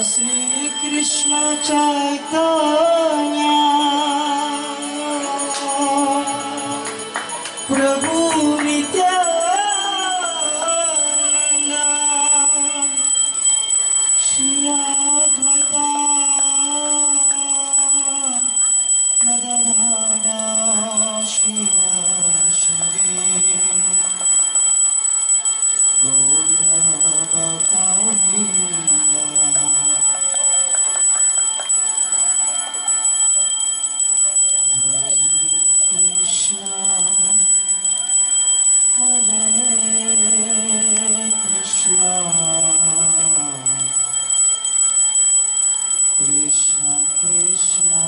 Sri Krishna Chaitanya Prabhu Nityananda Shri Advaita Gadadhara Shivasari Gaura Bhakta-vrinda Hare Krishna Hare Krishna Krishna Krishna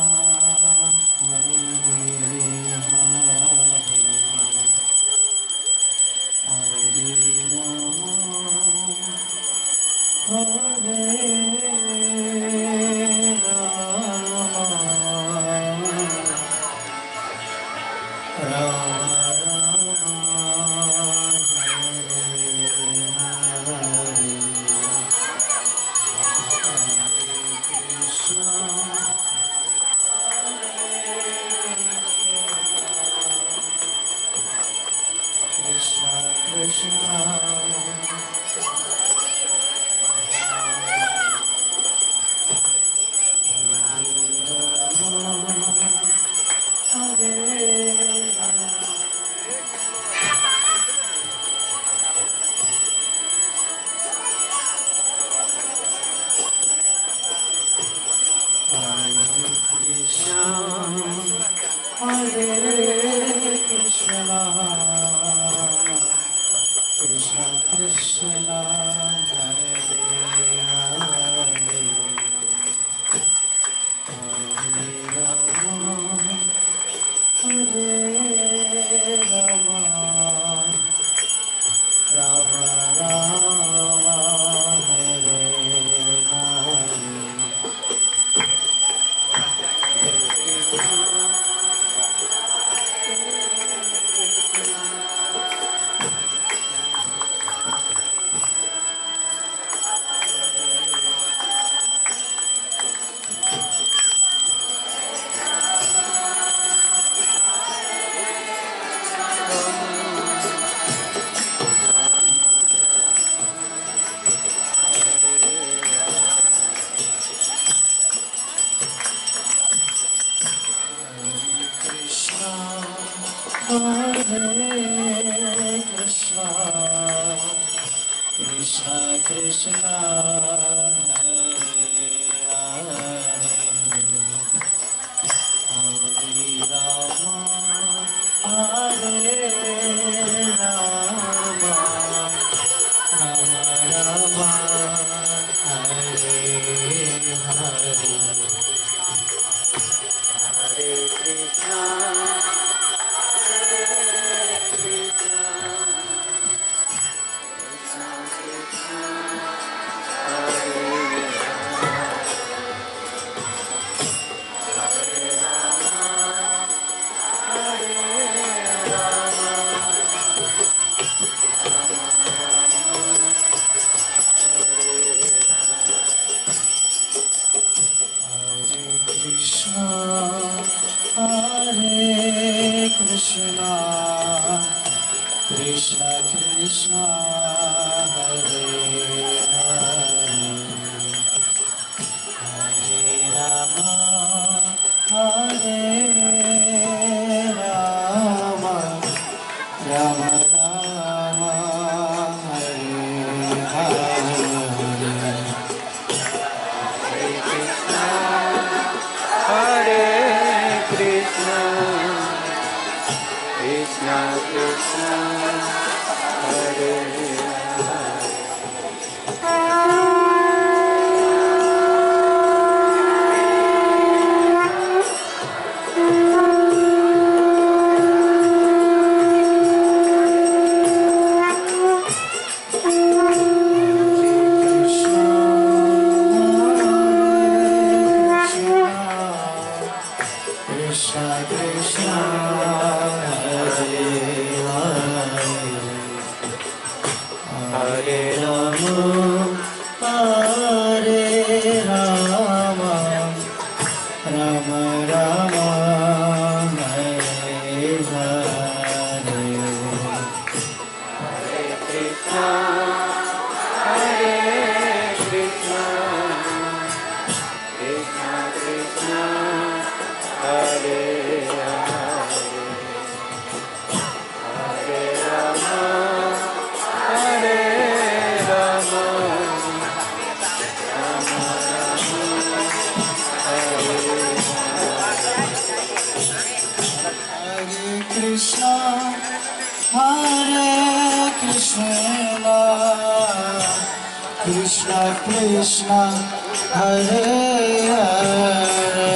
Hare Hare Hare Rama Hare Rama Rama Rama Hare Hare Krishna Krishna Krishna Hare Krishna Krishna Krishna Hare Hare Hare Rama Hare Rama Rama Rama Hare Hare Hare Krishna Krishna Krishna Hare Hare Hare Rama Hare Rama Rama Rama Hare Hare Hare Krishna Krishna Hare Krishna Krishna Krishna Hare Hare Hare Rama Hare Rama Rama Rama Hare Hare Hare Krishna Krishna Krishna Hare Krishna Krishna Hare Hare Hare Rama Hare Krishna Krishna Hare Hare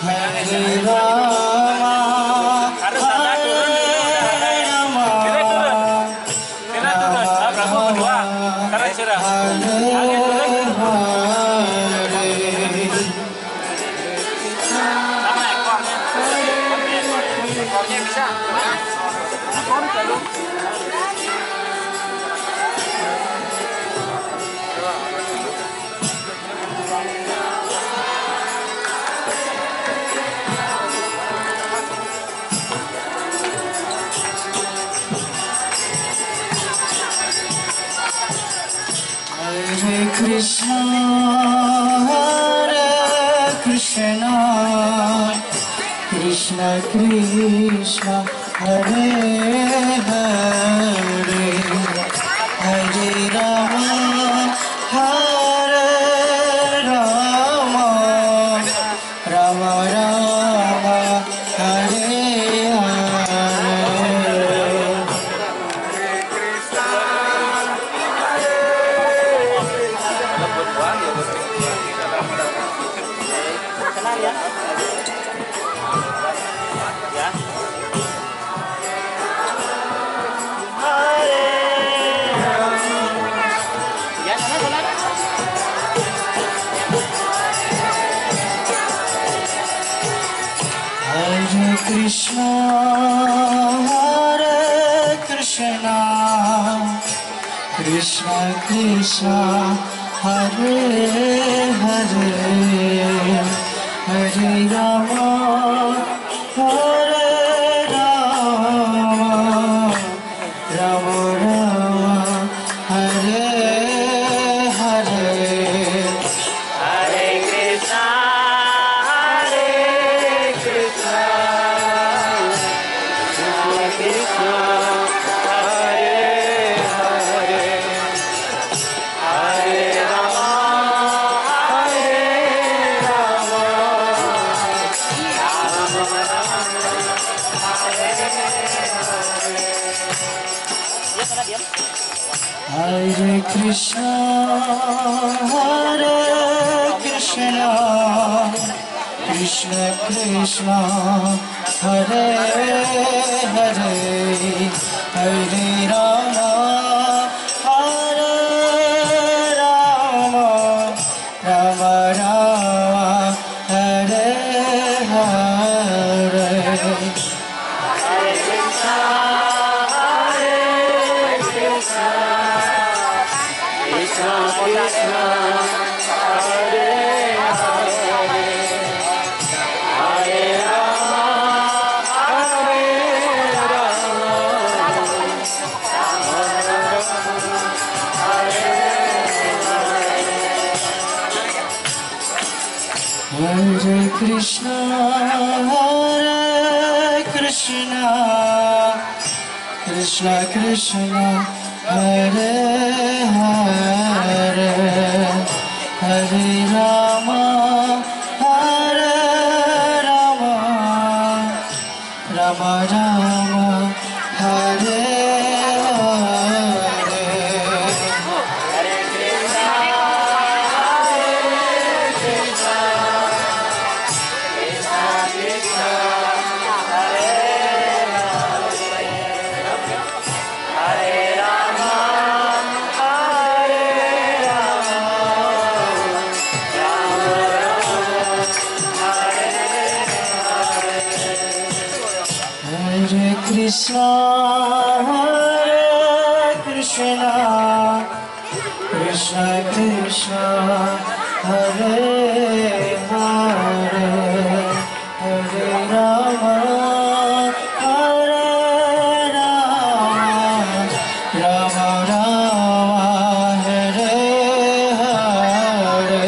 Hare Rama Hare Rama Rama Rama Hare Hare Krishna, Hare Krishna, Krishna Krishna, Hare Hare, Hare Rama, Hare Rama, Rama Rama, Hare Hare. Kenal ya? Ya. Ya, sana. Hare Krishna, Hare Krishna, Krishna Krishna, Hare Hare, Hare Rama, Hare Rama, Rama Rama, Hare Hare. Hare Krishna, Krishna, Hare Hare, Hare Rama, Hare Rama, Rama Ya sana diam. Hare Krishna, Hare Krishna, Krishna Krishna, Hare Hare, Hare Rama, Hare Rama, Rama Rama, Hare Hare. Krishna Krishna, Hare Hare, Hare Rama, Hare Rama, Hare Krishna, Hare Krishna, Krishna Krishna, Hare Hare, Hare Rama, Hare Rama, Rama Rama, Hare Hare. Hare Krishna, Hare Krishna, Krishna Krishna, Hare Hare, Hare Rama, Hare Rama, Rama Rama, Hare Hare.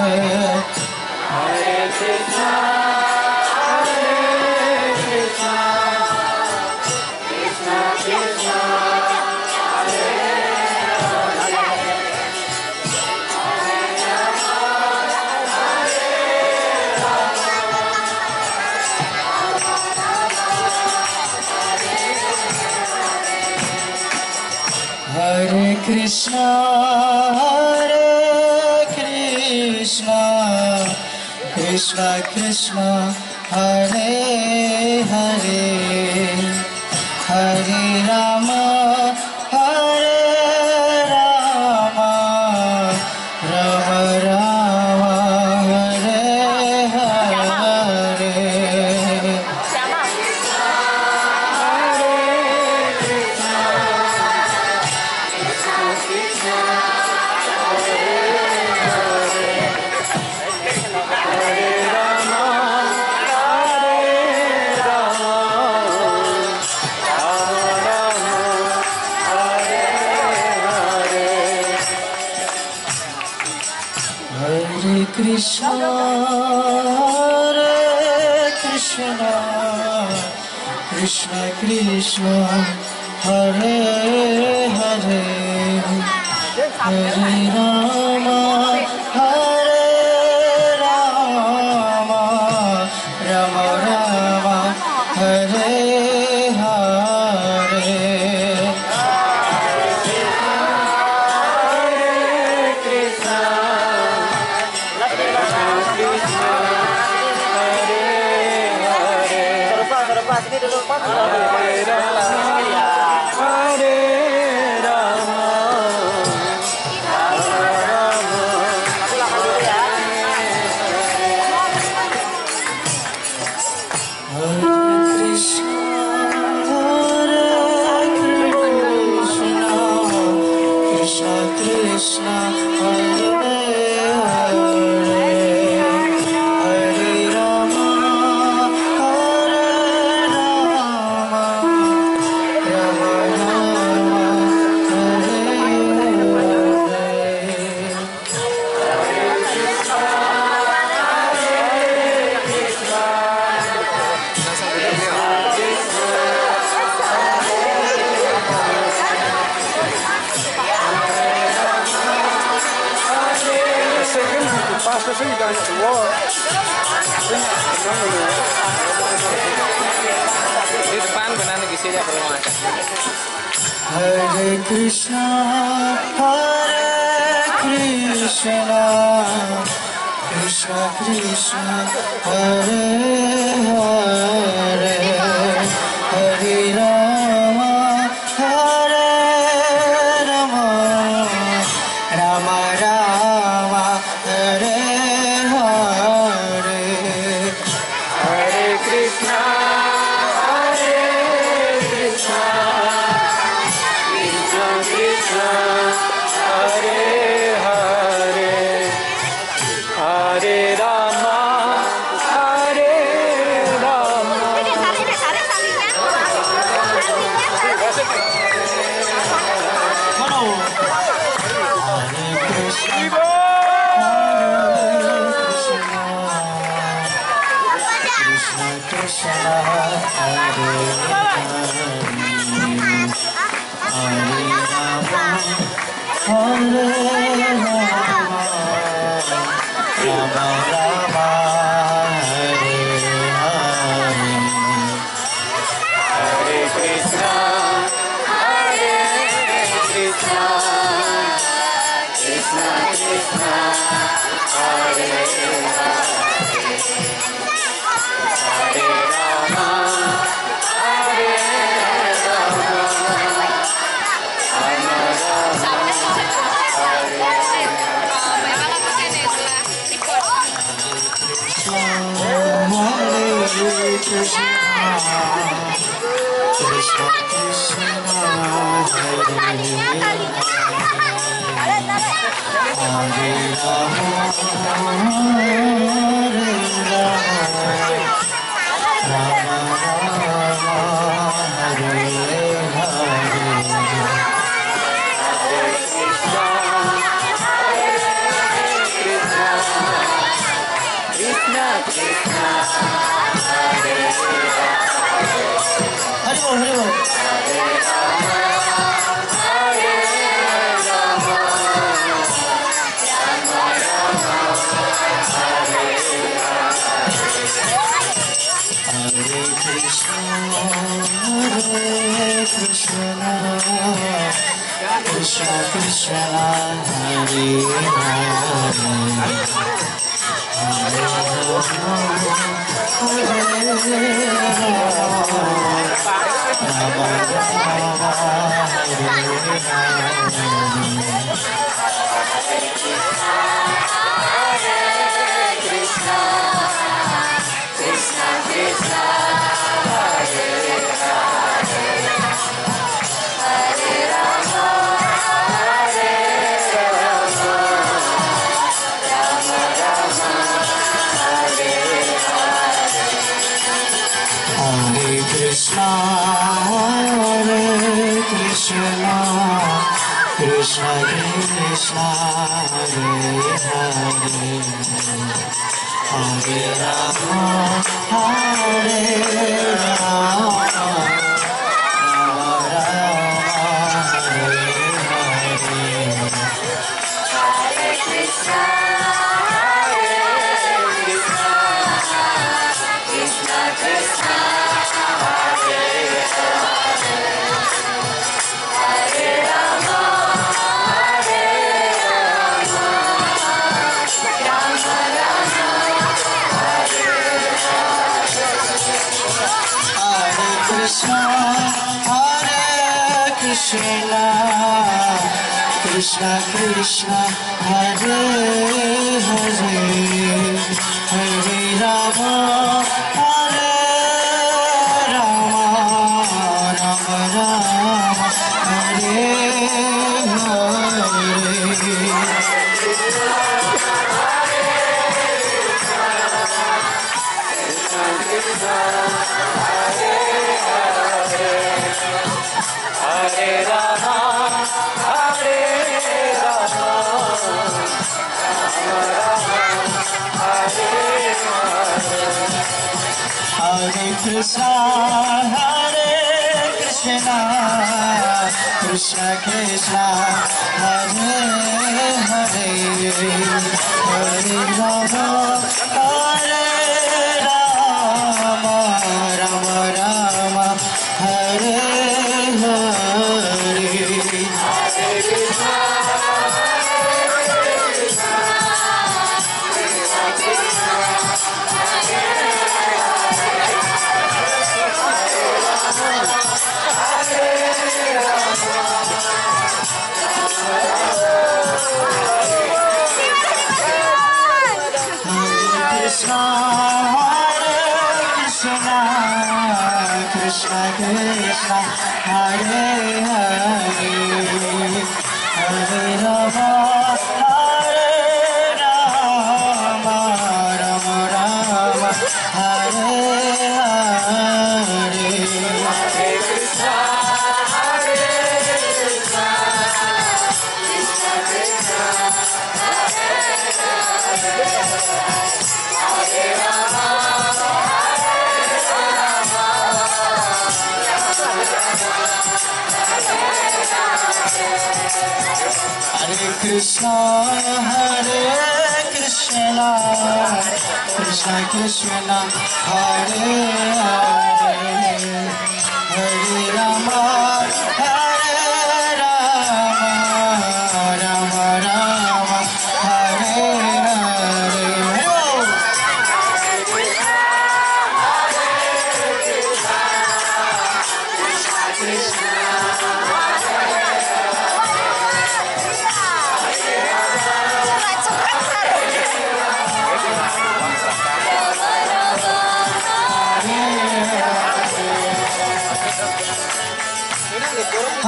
Hare Krishna, Hare Krishna, Krishna Krishna, Hare Hare Krishna, Krishna Krishna Hare Hare Hare Rama Hare Rama Rama Rama Hare Hare Hare Krishna Krishna Krishna Hare Hare Hare Rama Hare Rama Rama Rama Hare Hare Serupa sini dulu Pak. Krishna Hare Hare Hare Rama Hare Rama Rama Rama Hare Hare Pastor, so you guys to war. Di depan benar lagi sih dia perlu Hare Krishna Krishna Krishna Hare Hare Hare Rama Hare Rama Rama Rama Hare Hare Hare Krishna Krishna Hare Hare Hare Rama Hare Rama Hare Krishna Krishna Krishna Hare Hare Rama Hare Rama Rama Rama Hare Hare Hare Krishna Krishna Krishna Krishna Hare Hare Rama Hare Rama Rama Hare Krishna Krishna Krishna Hare Hare Rama Hare Rama Rama Rama Hare Hare Krishna Krishna Hare Krishna Krishna Hare Hare Krishna Krishna Hare Hare Hare Rama Hare Rama Rama Rama Hare Hare Hare Krishna Krishna Krishna Krishna Hare Krishna Krishna Krishna Hare Hare Hare Rama Hare Rama Rama Rama Hare Hare Krishna Hare Krishna Krishna Krishna Hare Hare Hare Rama Hare Rama Rama Rama Hare Hare Hare Krishna Krishna Hare Krishna Krishna Krishna Hare Hare Hare Rama Hare Rama Rama Rama Hare Hare Hare Krishna Hare Krishna Krishna Krishna Hare Krishna Hare Krishna Krishna Krishna Hare Hare Hare Rama Hare Rama Rama Rama Hare Hare Ini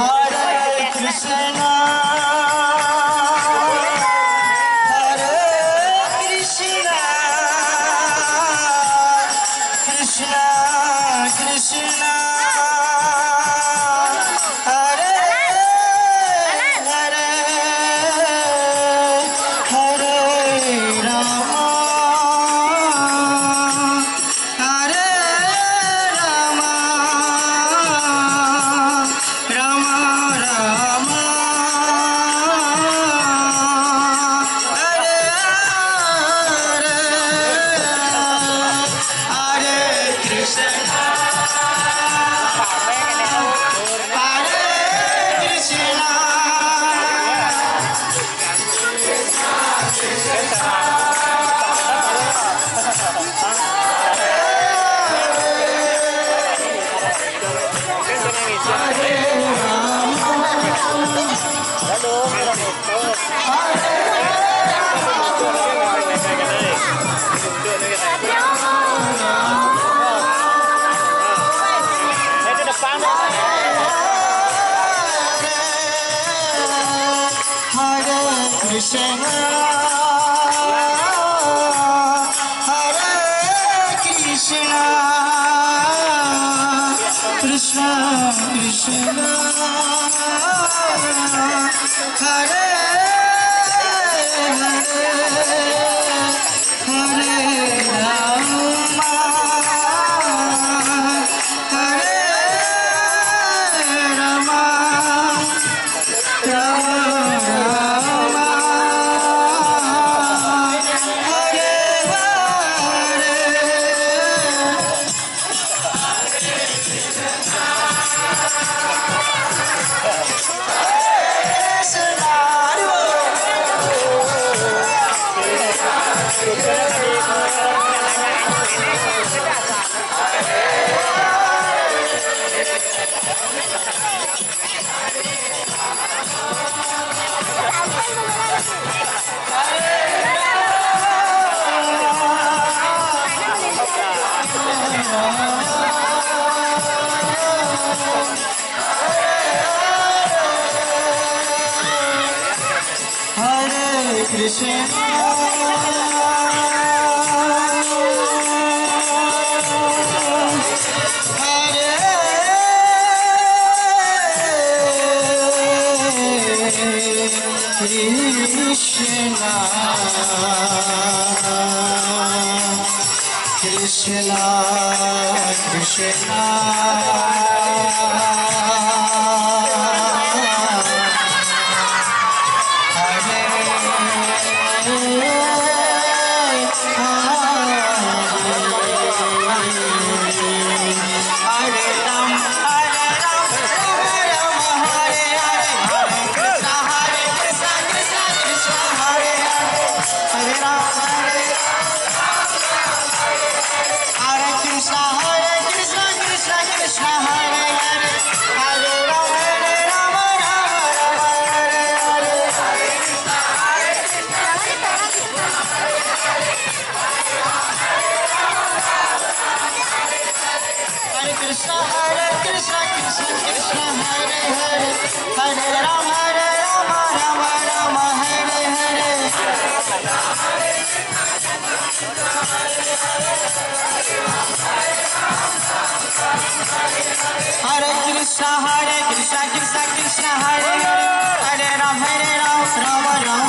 Krishna Hare Krishna Krishna Krishna Hare Hare Rama Hare Rama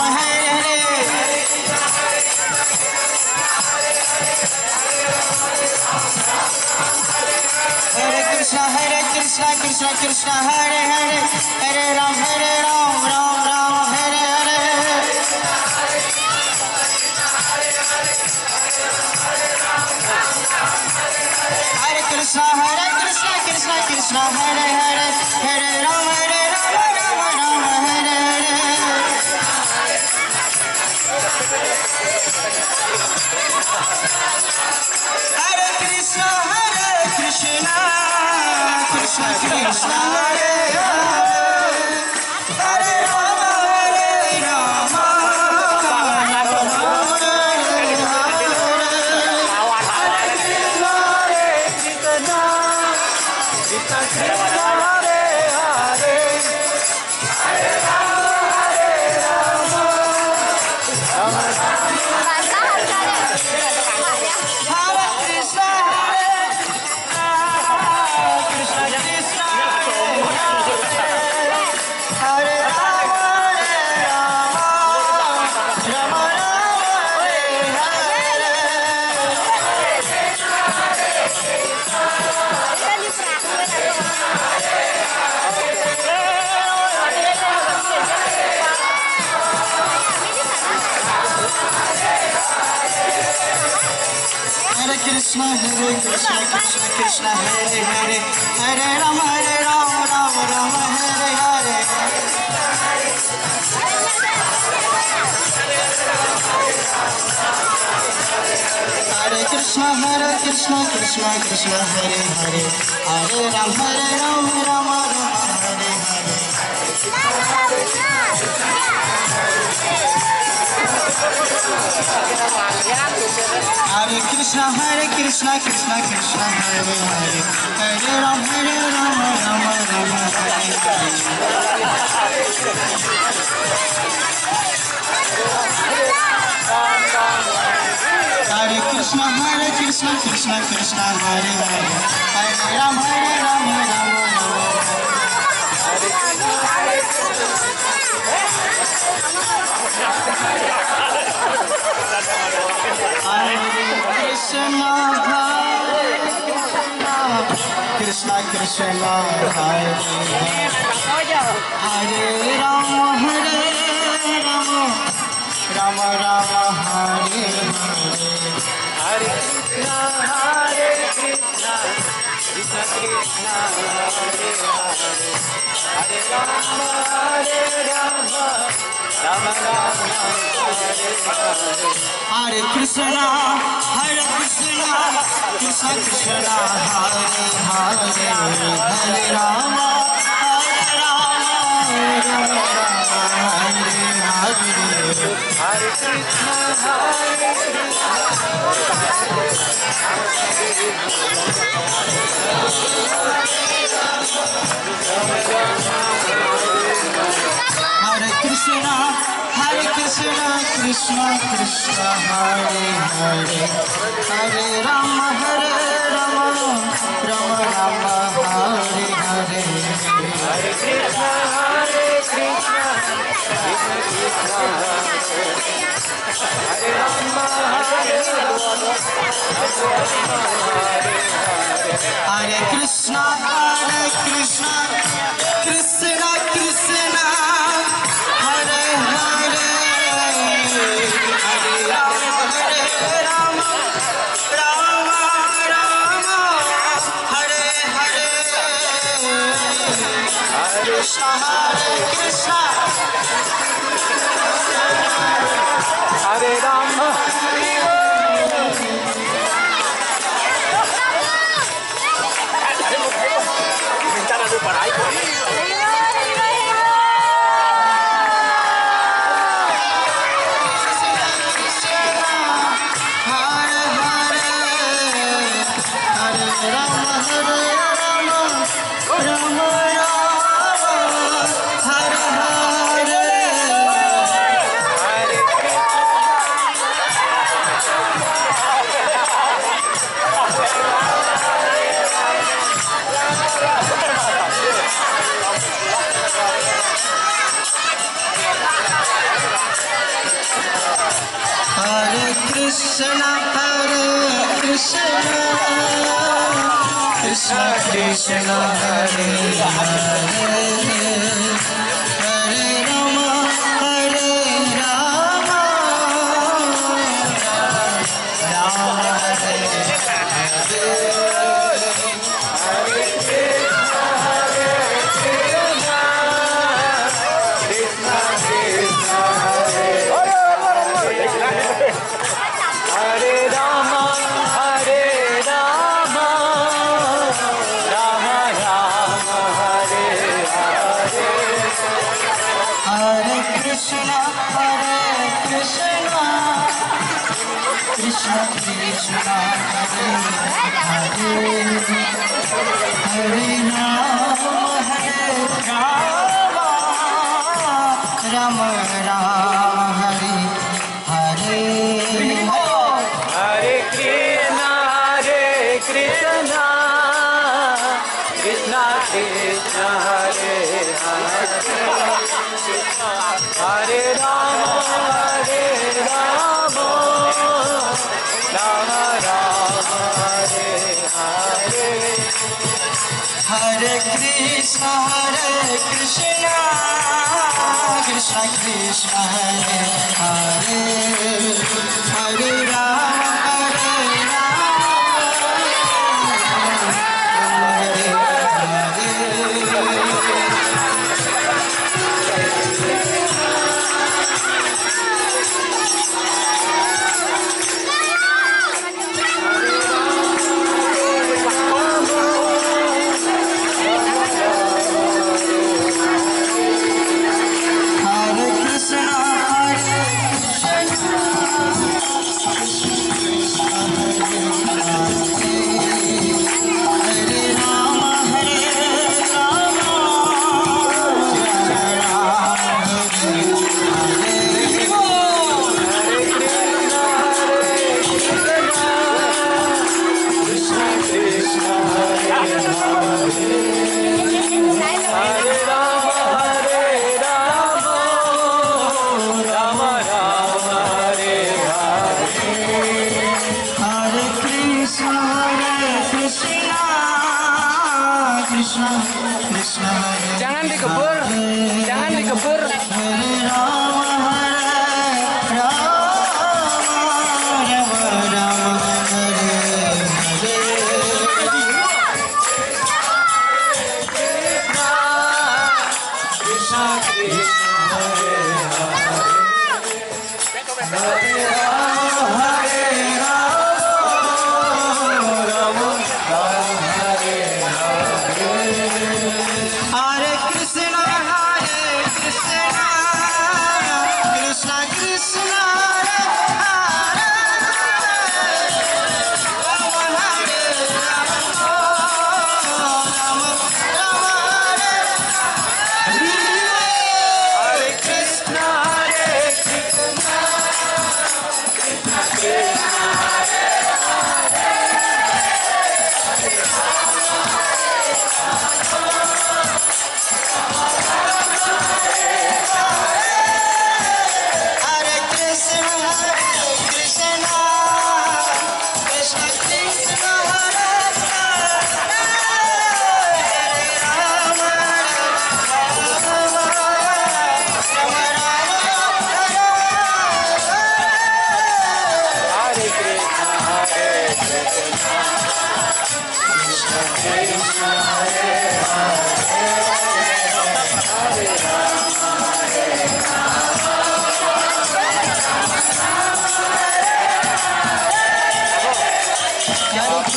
Hare Krishna Krishna Krishna Krishna Krishna Hare Hare Hare Ram Ram Ram Hare Hare Hare Krishna Krishna Krishna Hare Hare Hare Ram Ram Hare Hare Hare Krishna Krishna Krishna Hare Hare Hare Rama Krishna Krishna Krishna Hare Hare Hare Rama Ram Hare Hare Hare Krishna Krishna Krishna Hare Hare Hare Ram Ram Hare Hare Hare Krishna Krishna Krishna Hare Hare Hare Ram Ram Hare Hare Krishna Krishna Krishna Hare Hare Hare Ram Ram Krishna Krishna Hare Hare Rama Rama Rama Hare Hare Hare Krishna Krishna Krishna Hare Hare Hare Rama Rama Rama Hare Hare Hare Krishna Krishna Krishna Hare Hare Hare Rama Rama Hare Hare Hare Krishna Hare Krishna Krishna Krishna Hare Hare Hare Rama Rama Rama Hare Hare Hare Krishna Krishna Krishna Hare Rama Hare Krishna Krishna Krishna Hare Hare Hare Rama Rama Rama Hare Hare Krishna Krishna Hare Rama Krishna Krishna Krishna Hare Hare Hare Rama Rama Hare Krishna Krishna Hare Hare Hare Rama Rama Hare Hare Hare Krishna Krishna Krishna Hare Hare Hare Rama Rama Rama Hare Hare Hare Krishna Krishna Krishna Hare Hare Hare Rama Hare Hare Krishna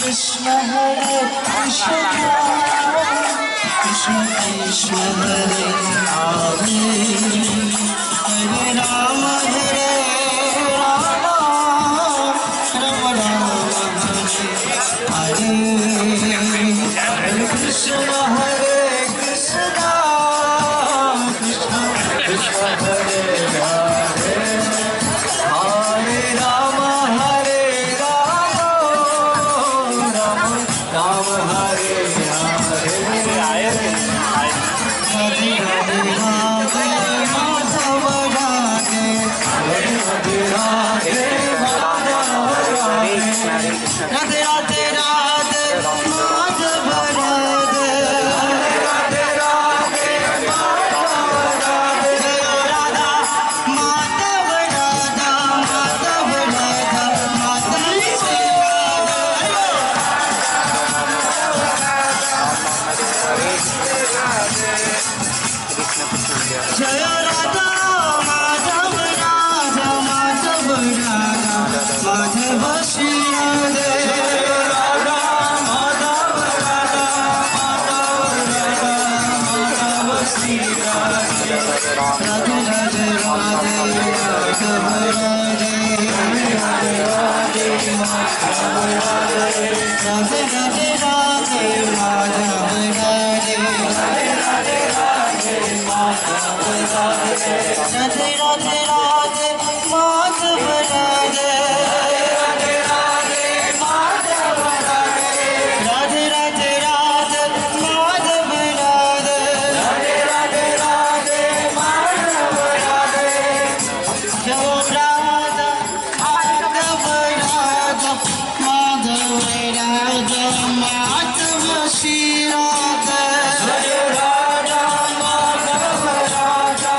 Krishna Hare Krishna Krishna Krishna Hare Hare Hare Rama Hare Rama Rama Rama Hare Hare Hare Krishna Hare Krishna Krishna Krishna Hare Hare Hare Rama Hare Rama Rama Hare Hare Radhe Radhe Radhe Madhav Radhe Radhe Radhe Madhav Radhe Radhe Radhe Radhe Madhav Radhe Radhe Radhe Madhav Radhe Jaya Radha Madhav Radha Madhav Radha Madhav Jaya Radha Madhav Radha Madhav Radha Madhav Shri Radhe Radha Madhav Radha Madhav Radha Madhav Shri Radhe Radhe Radhe Radhe Madhav Radhe Radhe Radhe Radhe Madhav Radhe Radhe Radhe Radhe Madhav Radhe Radhe Radhe Radhe Madhav Radhe Radhe Radhe Radhe Madhav Radhe Radhe Radhe Madhav Radhe Radhe Radhe Radhe Madhav Radhe Radhe Radhe Radhe Madhav Radhe Jaya Radha Madhav Radha Madhav Radha Madhav Shri Radhe Jaya Radha Madhav Radha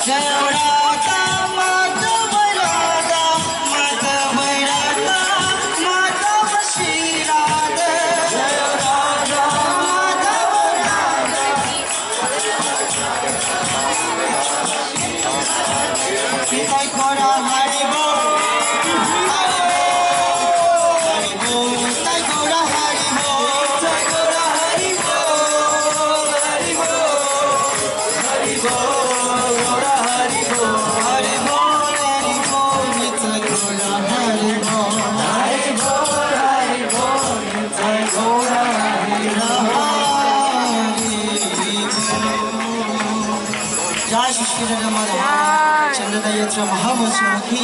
Jaya Radha Madhav Radha Madhav Radha Madhav Shri Radhe Jaya Radha Madhav Radha Nitai Gora Hari Bol Hari Bol Nitai Gora Hari Bol Nitai Gora Hari Bol Hari Bol Gora Hari Bol Hari Bol Hari Bol Nitai Gora Hari Bol Hari Bol Hari Bol Nitai Gora Hari Bol Jai Shri Radha Madhava Chandra Yatra Mahamudra Ki